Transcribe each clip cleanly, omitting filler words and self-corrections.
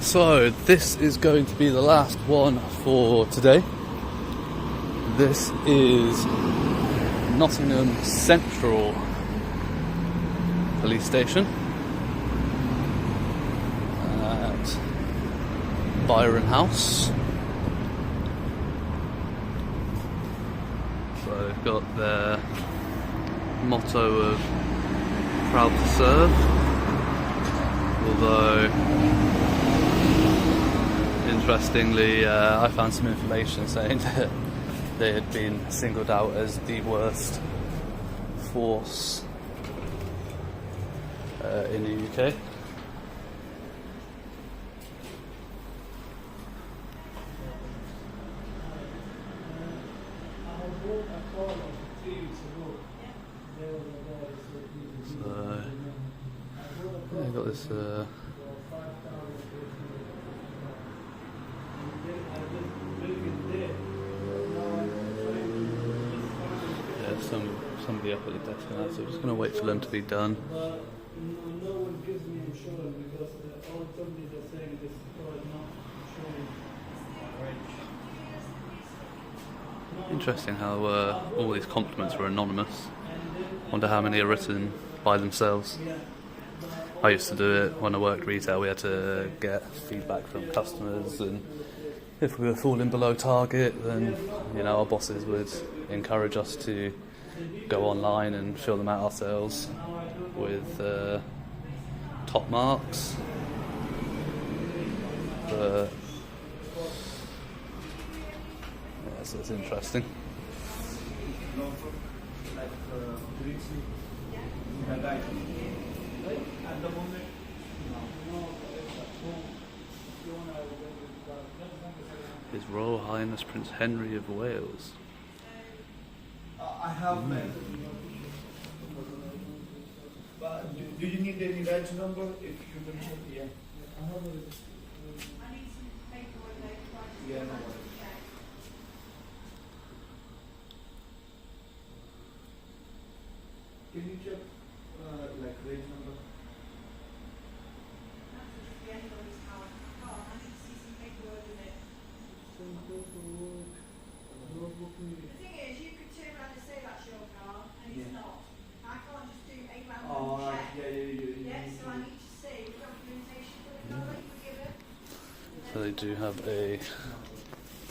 So this is going to be the last one for today. This is Nottingham Central Police Station at Byron House. So they've got their motto of proud to serve, although interestingly I found some information saying that they had been singled out as the worst force in the UK. So yeah, got this somebody up at the desk now, so I'm just going to wait for them to be done. Interesting how all these compliments were anonymous. Wonder how many are written by themselves. I used to do it when I worked retail. We had to get feedback from customers, and if we were falling below target, then our bosses would encourage us to go online and fill them out ourselves with top marks. But yeah, so it's interesting. His Royal Highness Prince Henry of Wales. I have met. Do you need any badge number? If you can check, yeah. I have a. I need some paperwork. Yeah, no worries. Can you check like rate number? That's just the end of his car. I need to see some paperwork in it. Some paperwork. The thing is, you could turn around and say that's your car, and it's not. I can't just do a random check. Yeah, so I need to see the documentation for the car that you were given. So they do have a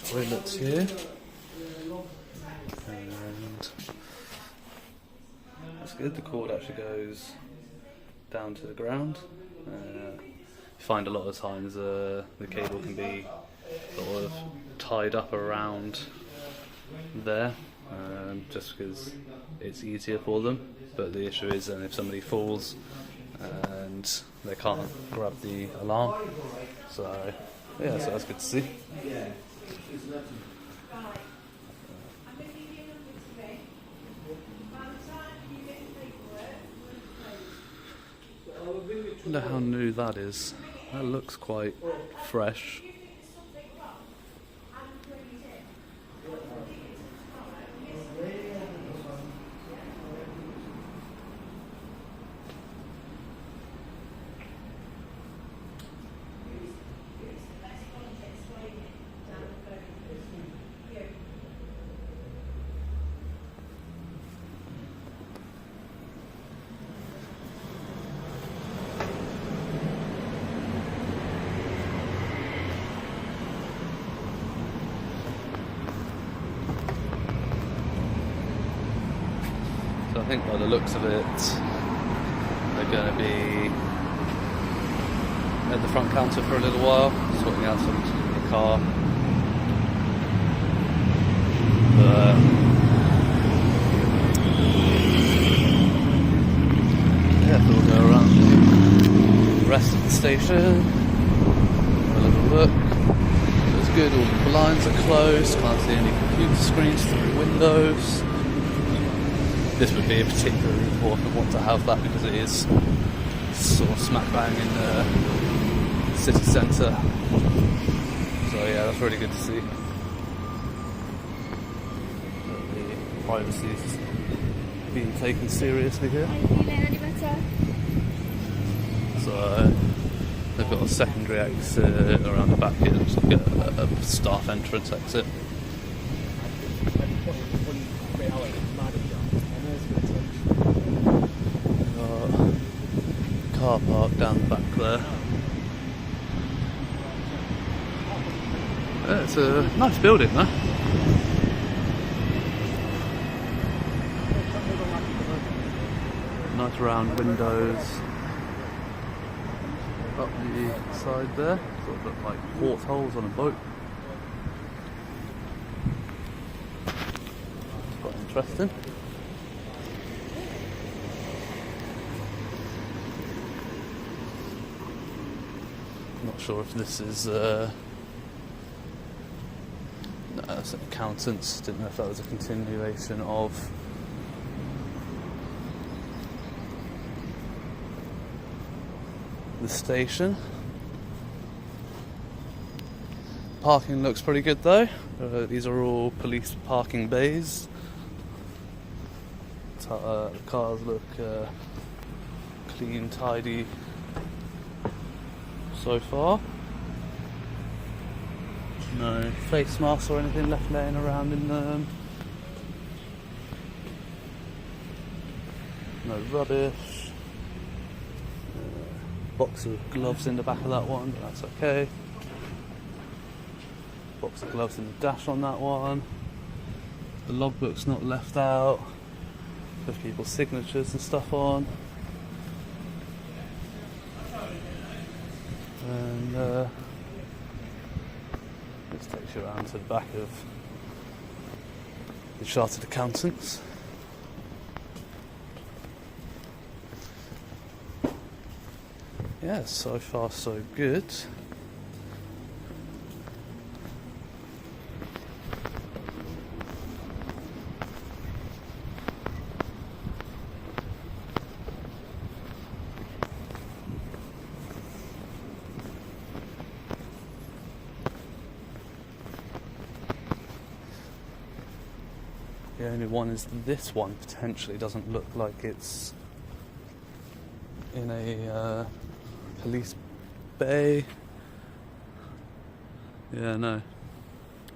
toilet here, and that's good. The cord actually goes down to the ground. You find a lot of times the cable can be sort of tied up around there, just because it's easier for them. But the issue is, if somebody falls and they can't grab the alarm, so yeah, so that's good to see. I wonder how new that is. That looks quite fresh. I think by the looks of it, they're going to be at the front counter for a little while, sorting out something in the car. But yeah, so we'll go around the rest of the station, have a little look. It's good, all the blinds are closed, can't see any computer screens through windows. This would be a particularly important one to have that, because it is sort of smack bang in the city centre. So yeah, that's really good to see. The privacy is being taken seriously here. Are you feeling any better? So they've they've got a secondary exit around the back here. Looks like a staff entrance exit. Car park down the back there. Yeah, it's a nice building though. Nice round windows up the side there. Sort of look like portholes on a boat. It's quite interesting. Not sure if this is no, that's an accountant's. Didn't know if that was a continuation of the station. Parking looks pretty good though. These are all police parking bays. The cars look clean, tidy so far. No face masks or anything left laying around in them. No rubbish. Box of gloves in the back of that one, but that's okay. Box of gloves in the dash on that one. The logbook's not left out. There's people's signatures and stuff on. And this takes you around to the back of the Chartered Accountants. Yeah, so far so good. The only one is this one potentially doesn't look like it's in a police bay. Yeah, no.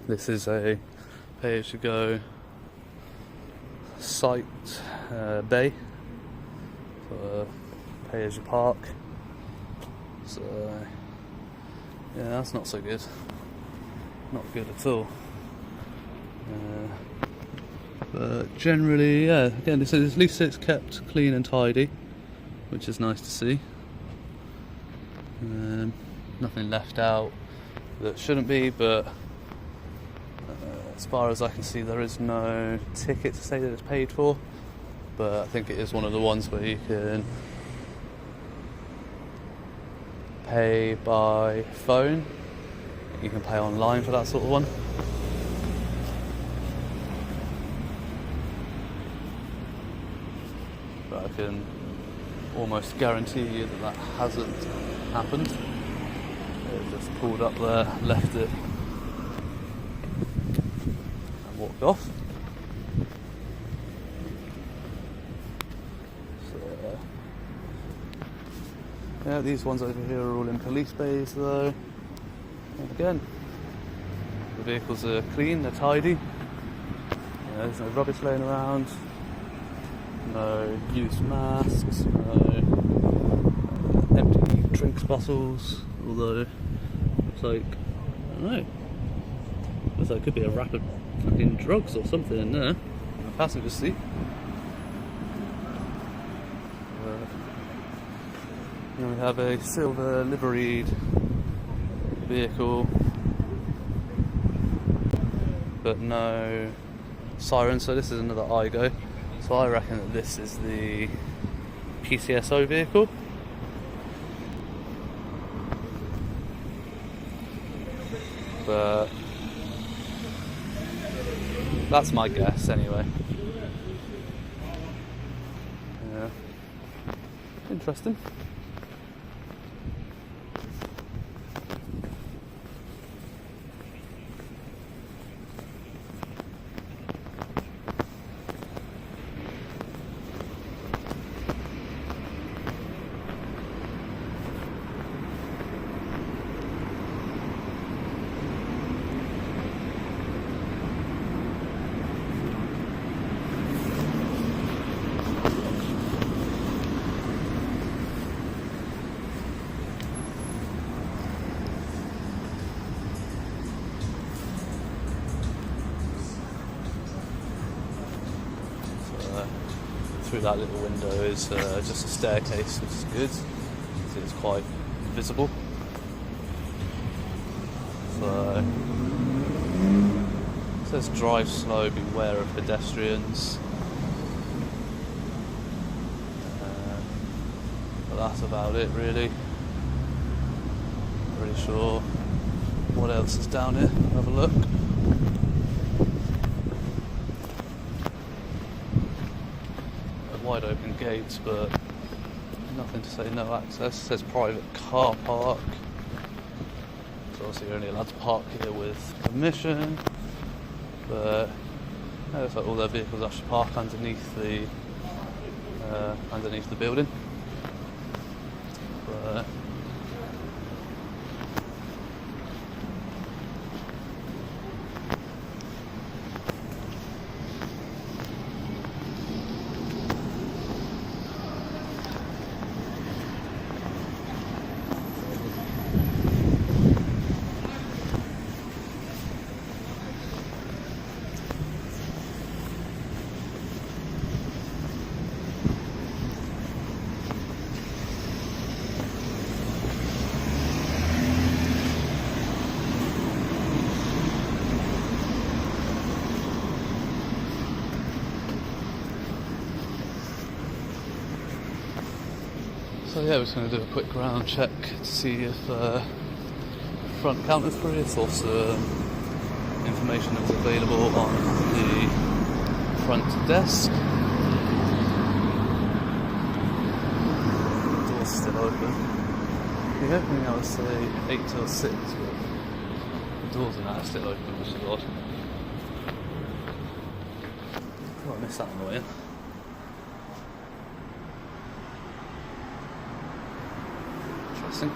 This is a pay-as-you-go site bay for pay-as-you-park. So, yeah, that's not so good. Not good at all. But generally, yeah, again, at least it's kept clean and tidy, which is nice to see. Nothing left out that shouldn't be, but as far as I can see, there is no ticket to say that it's paid for. But I think it is one of the ones where you can pay by phone. You can pay online for that sort of one. But I can almost guarantee you that that hasn't happened. It just pulled up there, left it, and walked off. So, yeah, these ones over here are all in police bays though. And again, the vehicles are clean, they're tidy. There's no rubbish laying around. No used masks, no empty drinks bottles, although looks like, I don't know, looks like it could be a wrap of fucking drugs or something in there, in the passenger seat. Then we have a silver liveried vehicle, but no siren, so this is another IGO. So I reckon that this is the PCSO vehicle. But that's my guess anyway. Yeah. Interesting. through that little window is just a staircase, which is good. So it's quite visible. So it says drive slow, beware of pedestrians. But that's about it really. Not really sure what else is down here. Have a look. Wide open gates, but nothing to say no access. It says private car park. So obviously you're only allowed to park here with permission. But it looks like all their vehicles actually park underneath the building. But so yeah, we're just going to do a quick ground check to see if front counter's free. It's also information that's available on the front desk. The door's still open. The opening hours say 8 till 6, but the doors are now still open, which is odd. Oh, I missed that annoying. Interesting.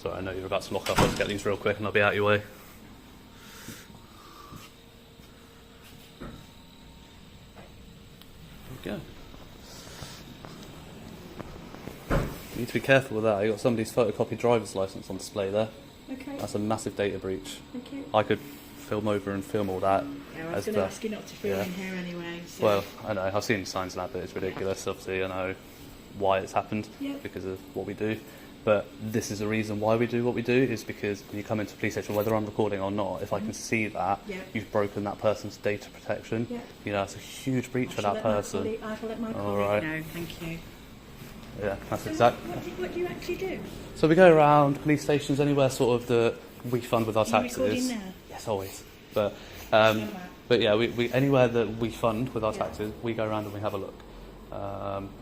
Sorry, I know you're about to lock up. I'll just get these real quick and I'll be out of your way. There we go. You need to be careful with that. You've got somebody's photocopied driver's licence on display there. Okay. That's a massive data breach. Thank you. I could film over and film all that. Yeah, I was going to ask you not to film in here anyway. So. Well, I know. I've seen signs and that, but it's ridiculous. Obviously, I know why it's happened because of what we do. But this is the reason why we do what we do, is because when you come into a police station, whether I'm recording or not, if I can see that, you've broken that person's data protection. You know, it's a huge breach for that person. I will let my colleague know, thank you. Yeah, that's exactly. What do you actually do? So we go around police stations, anywhere sort of that we fund with our taxes. Are you recording now? Yes, always. But yeah, we anywhere that we fund with our taxes, we go around and we have a look.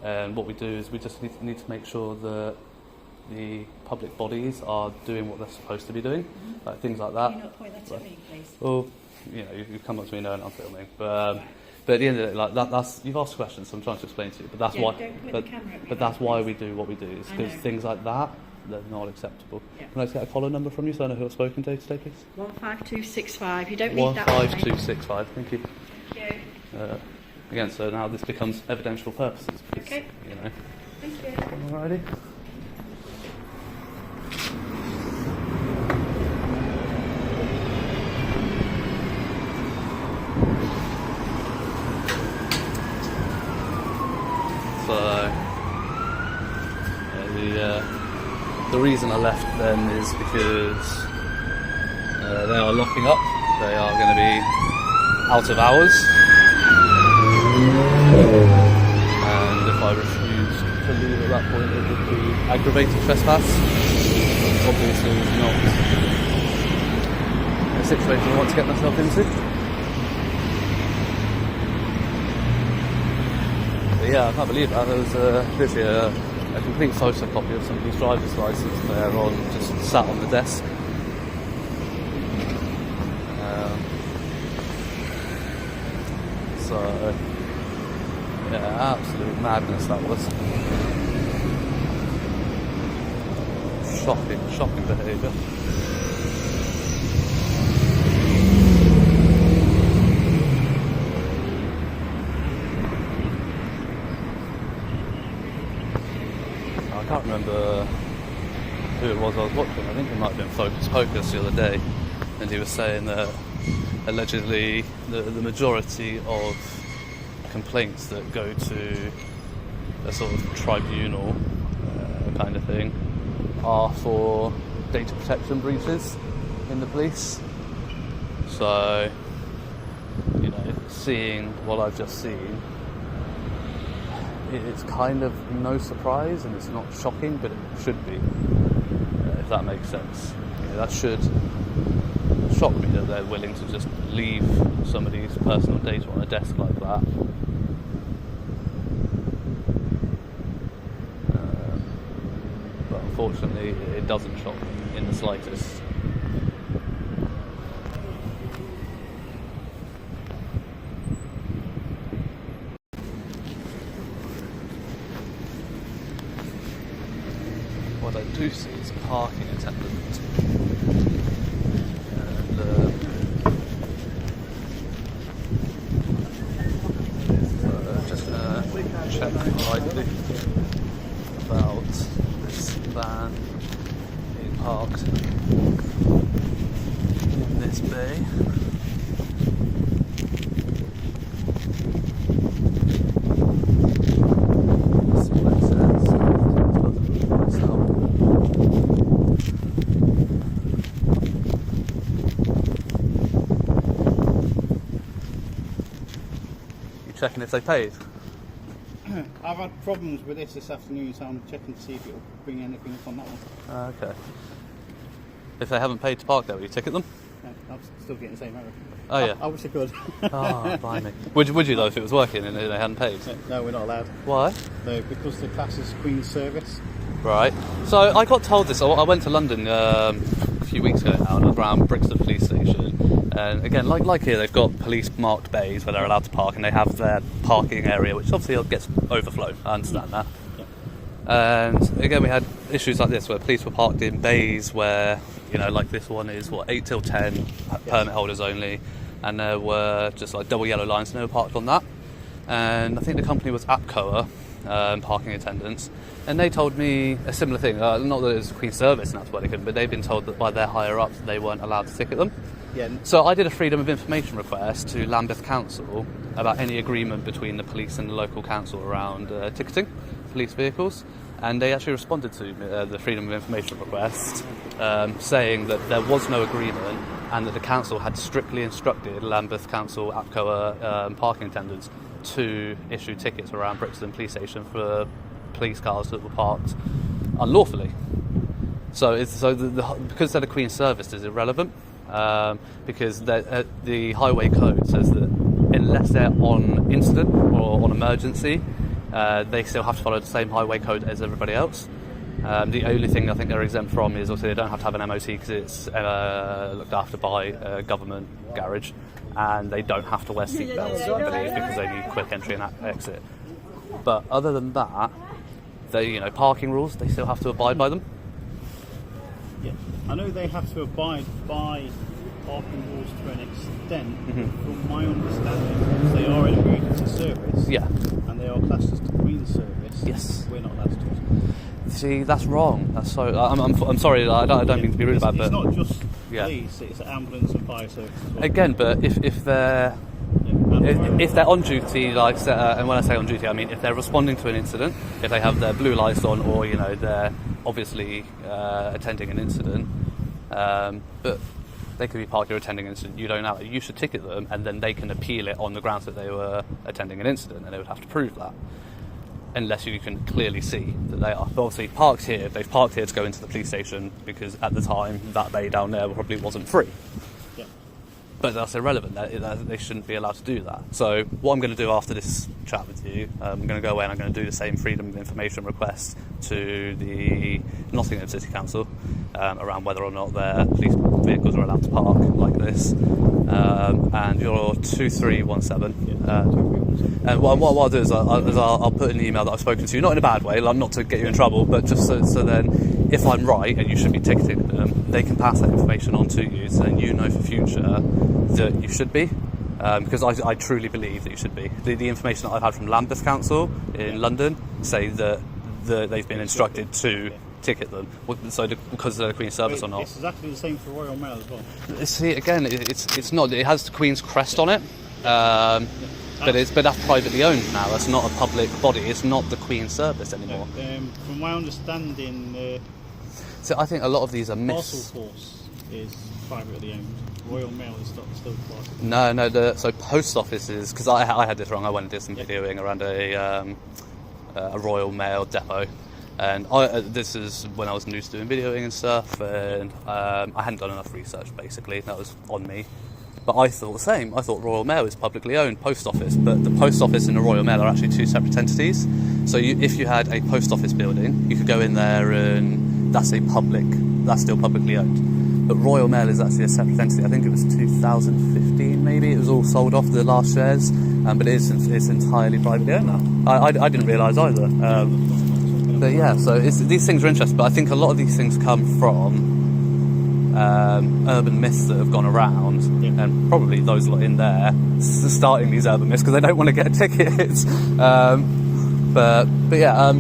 And what we do is we just need to make sure that the public bodies are doing what they're supposed to be doing, like things like that. Can you not point that at me, please? Well, you know, you've come up to me knowing I'm filming, but at the end of it, like that's you've asked questions, so I'm trying to explain to you. But that's why. But that's why we do what we do. Is because things like that, they're not acceptable. Can I just get a collar number from you so I know who I've spoken to today, please? 15265. You don't need that. 15265. Thank you. Thank you. Again, so now this becomes evidential purposes. Because, you know. Thank you. Alrighty. So the reason I left then is because they are locking up. They are going to be out of hours, and if I refuse to leave at that point, it would be aggravated trespass. Obviously, not a situation I want to get myself into. But yeah, I can't believe that. There was literally a complete photocopy of somebody's driver's license there just sat on the desk. So yeah, absolute madness that was. Shocking behaviour. I can't remember who it was I was watching. I think it might have been Focus Pocus the other day, and he was saying that allegedly the majority of complaints that go to a sort of tribunal kind of thing are for data protection breaches in the police. So, you know, seeing what I've just seen, it's kind of no surprise, and it's not shocking, but it should be, if that makes sense. You know, that should shock me that they're willing to just leave somebody's personal data on a desk like that. But unfortunately, it doesn't shock me in the slightest. What I do see is a parking attendant. And just gonna check lightly about this van being parked in this bay. Checking if they paid. I've had problems with this afternoon, so I'm checking to see if it'll bring anything up on that one. Okay. If they haven't paid to park there, will you ticket them? No, I'm still getting the same error. Oh yeah. I wish I could. Oh, blimey. Would you though if it was working and they hadn't paid? No, we're not allowed. Why? No, because the class is Queen's service. Right. So I got told this. I went to London a few weeks ago now, around Brixton Police Station. And again, like here, they've got police marked bays where they're allowed to park, and they have their parking area, which obviously gets overflow. I understand that. Yeah. And again, we had issues like this where police were parked in bays where, you know, like this one is 8 till 10, permit holders only, and there were just like double yellow lines, and they were parked on that. And I think the company was APCOA, parking attendants, and they told me a similar thing. Not that it was Queen's service and that's why they couldn't, but they've been told that by their higher ups they weren't allowed to ticket them. Yeah. So I did a freedom of information request to Lambeth Council about any agreement between the police and the local council around ticketing police vehicles, and they actually responded to the freedom of information request, saying that there was no agreement and that the council had strictly instructed Lambeth Council APCOA parking attendants to issue tickets around Brixton Police Station for police cars that were parked unlawfully. So because they're the Queen's service is irrelevant, because the highway code says that unless they're on incident or on emergency, they still have to follow the same highway code as everybody else. The only thing I think they're exempt from is obviously they don't have to have an MOT because it's looked after by a government garage, and they don't have to wear seatbelts, I believe, because they need quick entry and exit. But other than that, parking rules, they still have to abide by them. Yeah, I know they have to abide by parking rules to an extent. From my understanding, they are an emergency service. Yeah. And they are classed as the Queen's service. Yes. We're not allowed to touch them. See, that's wrong. That's so. I'm sorry. I don't mean to be rude about it. It's but not just police; it's ambulance and fire service as well. Again, but if they're on duty, and when I say on duty, I mean if they're responding to an incident, if they have their blue lights on, or they're obviously attending an incident, but they could be parked or attending an incident. You don't know. You should ticket them, and then they can appeal it on the grounds that they were attending an incident, and they would have to prove that. Unless you can clearly see that they are. But obviously, they've parked here to go into the police station because at the time that bay down there probably wasn't free. Yeah. but that's irrelevant. They shouldn't be allowed to do that. So what I'm going to do after this chat with you, I'm going to go away and I'm going to do the same freedom of information request to the Nottingham City Council around whether or not their police vehicles are allowed to park like this. And you're 2317. And what I'll do is I'll put in the email that I've spoken to you, not in a bad way, like not to get you in trouble, but just so then if I'm right and you should be ticketing them, they can pass that information on to you, so then you know for future that you should be. Because I truly believe that you should be. The information that I've had from Lambeth Council in London say that they've been instructed to ticket them, so because they're the Queen's service or not. It's exactly the same for Royal Mail as well. See, again, it's not. It has the Queen's crest on it, but that's privately owned now. That's not a public body. It's not the Queen's service anymore. From my understanding, so I think a lot of these are Parcel Force is privately owned. Royal Mail is still classed. No. So post offices, because I had this wrong. I went and did some videoing around a Royal Mail depot. And this is when I was new to doing videoing and stuff, and I hadn't done enough research, basically. That was on me. But I thought the same. I thought Royal Mail is publicly owned post office, but the post office and the Royal Mail are actually two separate entities. So if you had a post office building, you could go in there and that's still publicly owned. But Royal Mail is actually a separate entity. I think it was 2015 maybe. It was all sold off, the last shares, but it's entirely privately owned now. I didn't realise either. But yeah, so these things are interesting, but I think a lot of these things come from urban myths that have gone around, and probably those lot in there starting these urban myths because they don't want to get tickets. But yeah,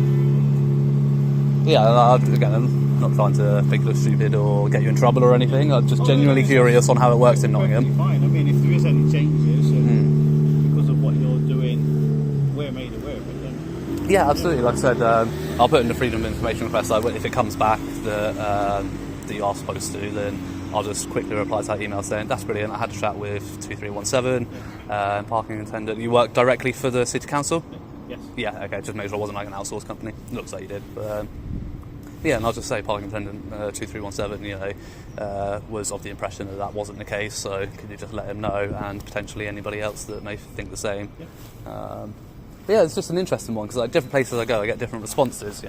again, I'm not trying to make you look stupid or get you in trouble or anything. I'm just genuinely curious on how it works in Nottingham. Fine. I mean, if there is any changes because of what you're doing, we're made aware of it then. Yeah, absolutely. Like I said, I'll put in the freedom of information request. If it comes back that you are supposed to, then I'll just quickly reply to that email saying that's brilliant. I had a chat with 2317 Parking Attendant. You work directly for the City Council? Yes. Yeah. Okay. Just make sure it wasn't like an outsourced company. Looks like you did. But, yeah, and I'll just say Parking Attendant 2317, was of the impression that wasn't the case. So could you just let him know, and potentially anybody else that may think the same. Yeah. Yeah, it's just an interesting one because like different places I go, I get different responses.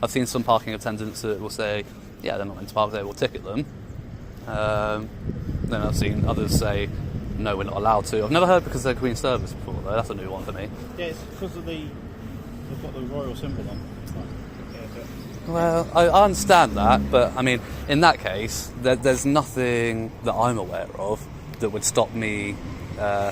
I've seen some parking attendants that will say, "Yeah, they're not meant to park there. We'll ticket them." Then I've seen others say, "No, we're not allowed to." I've never heard because they're Queen's service before, though. That's a new one for me. Yeah, it's because of they've got the royal symbol on. Well, I understand that, but I mean, in that case, there's nothing that I'm aware of that would stop me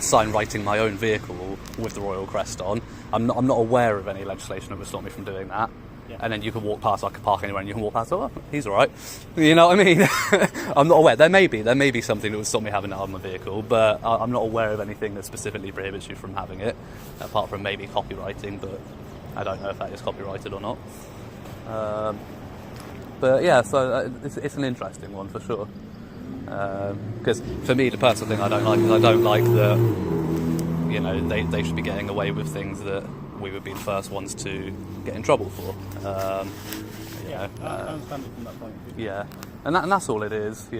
sign writing my own vehicle with the royal crest on. I'm not aware of any legislation that would stop me from doing that. Yeah. And then you can walk past, I can park anywhere and you can walk past, oh, he's all right. You know what I mean? I'm not aware. There may be something that would stop me having it on my vehicle, but I'm not aware of anything that specifically prohibits you from having it, apart from maybe copywriting, but I don't know if that is copyrighted or not. But yeah, so it's an interesting one for sure. Because for me, the personal thing I don't like is I don't like that, they should be getting away with things that we would be the first ones to get in trouble for. I understand it from that point of view. Yeah, and that's all it is. I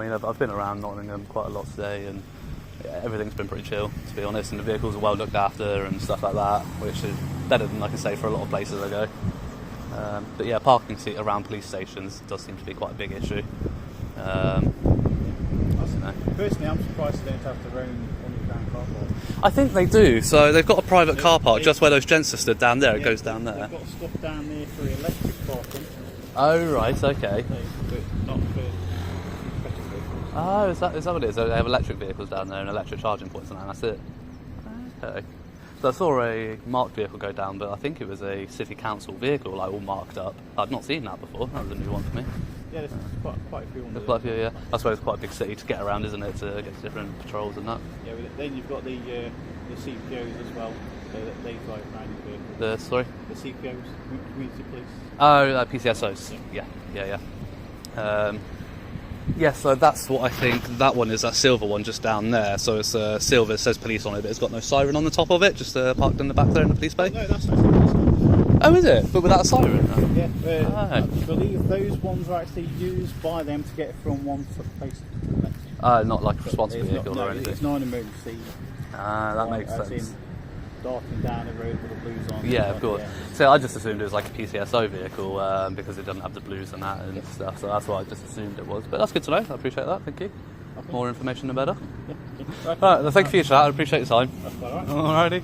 mean, I've been around Nottingham quite a lot today, and everything's been pretty chill, to be honest. And the vehicles are well looked after and stuff like that, which is better than I can say for a lot of places I go. But yeah, parking around police stations does seem to be quite a big issue. Personally, I'm surprised they don't have their own underground car park. I think they do. So they've got a private car park just where those gents are stood down there. It goes down there. They've got stuff down there for electric parking. Oh right, okay. But not for petrol vehicles. Oh, is that what it is? They have electric vehicles down there and electric charging points and that's it. Okay. So I saw a marked vehicle go down, but I think it was a city council vehicle, like all marked up. I'd not seen that before. That was a new one for me. Yeah, there's quite a few on there. Quite a few, yeah. I suppose it's quite a big city to get around, isn't it, to get to different patrols and that. Yeah, then you've got the CPOs as well. They drive around in vehicles. The CPOs, community police. Oh, PCSOs. Yeah. Yeah, so that's what I think that one is, that silver one just down there. So it's silver, it says police on it, but it's got no siren on the top of it, just parked in the back there in the police bay. No, that's actually Oh, is it? But without a siren? Yeah, I believe those ones are actually used by them to get from one place to the next. Not like a response vehicle or anything. It's not an emergency. That makes as sense. in darting down the road with the blues on. Yeah, of course. Yeah. So I just assumed it was like a PCSO vehicle because it doesn't have the blues and that and stuff. So that's what I just assumed it was. But that's good to know. I appreciate that. Thank you. Okay. More information, the better. Yeah. All right. Well, thank you for your chat. I appreciate your time. That's quite all right. Alrighty.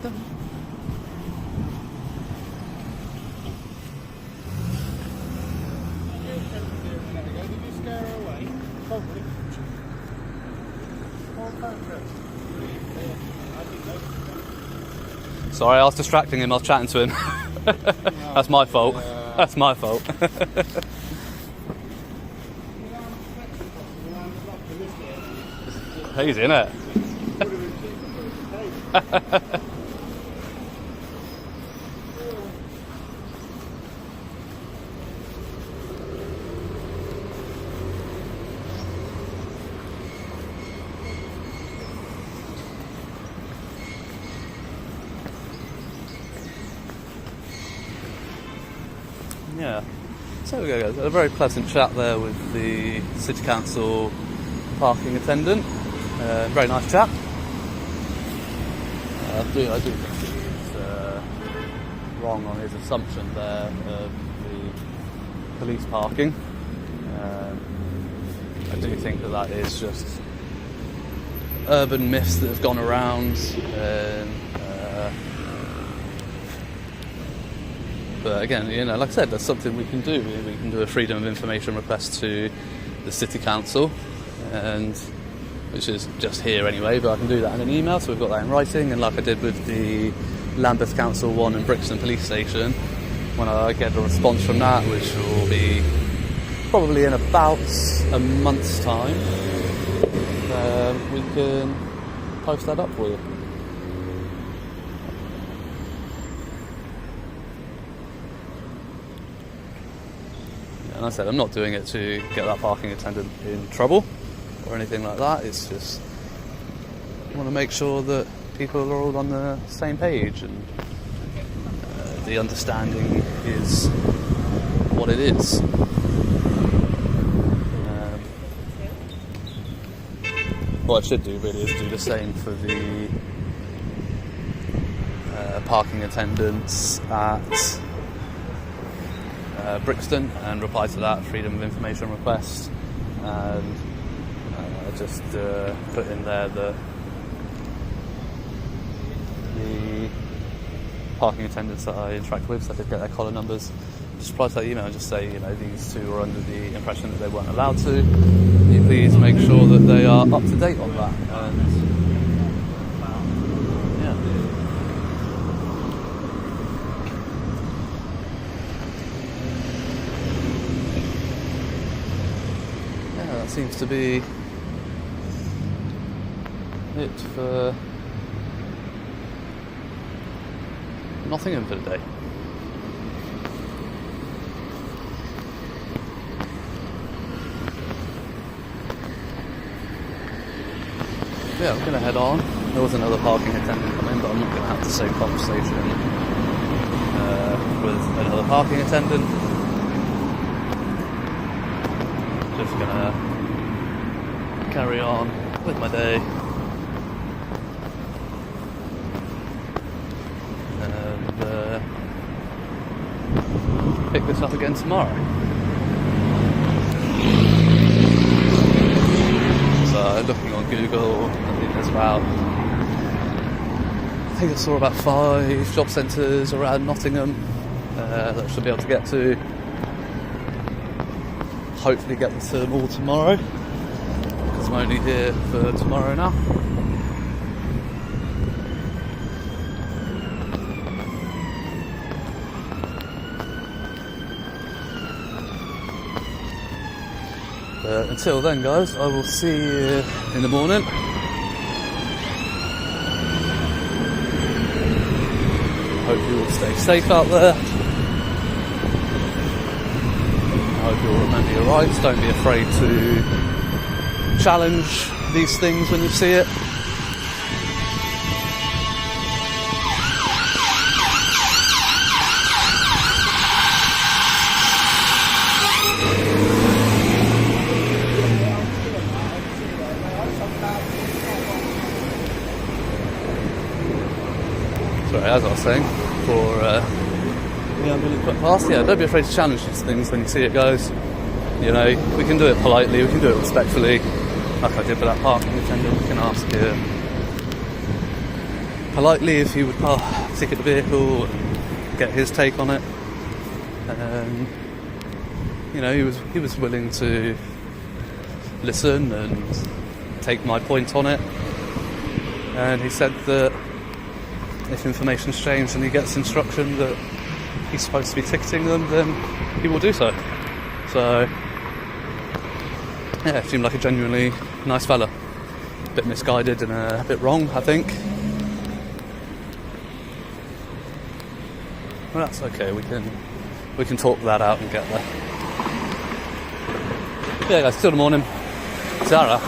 Did you scare her away? Probably. Sorry, I was distracting him. I was chatting to him. That's my fault. That's my fault. Easy, innit? Yeah. So we go, guys. Had a very pleasant chat there with the City Council parking attendant. Very nice chap. I do think he's wrong on his assumption there of the police parking. I do think that is just urban myths that have gone around. But again, you know, like I said, that's something we can do. We can do a freedom of information request to the City Council, and which is just here anyway, but I can do that in an email, so we've got that in writing. And like I did with the Lambeth Council 1 and Brixton Police Station, when I get a response from that, which will be probably in about a month's time, we can post that up for you. And I said, I'm not doing it to get that parking attendant in trouble or anything like that. It's just I want to make sure that people are all on the same page and the understanding is what it is. What I should do really is do the same for the parking attendants at Brixton and reply to that freedom of information request, and just put in there that the parking attendants that I interact with, so I did get their collar numbers, just reply to that email and just say, you know, these two are under the impression that they weren't allowed to. Can you please make sure that they are up to date on that? And that seems to be it for Nottingham for the day. Yeah, I'm going to head on. There was another parking attendant coming, but I'm not going to have the same conversation with another parking attendant. Just going to carry on with my day. And pick this up again tomorrow. So looking on Google, I think there's I saw about 5 job centres around Nottingham that I should be able to get to. Hopefully get to them all tomorrow, because I'm only here for tomorrow now. But until then, guys, I will see you in the morning. Hope you all stay safe out there. I hope you all remember your rights. Don't be afraid to challenge these things when you see it. saying, for the ambulance went past. Yeah, don't be afraid to challenge these things when you see it goes. You know, we can do it politely, we can do it respectfully, like I did with that parking attendant. We can ask him politely if he would ticket the vehicle and get his take on it. You know, he was willing to listen and take my point on it. And he said that if information's changed and he gets instruction that he's supposed to be ticketing them, then he will do so. So, yeah, seemed like a genuinely nice fella. A bit misguided and a bit wrong, I think. Well, that's okay. We can talk that out and get there. Yeah, guys. Till the morning. Zara.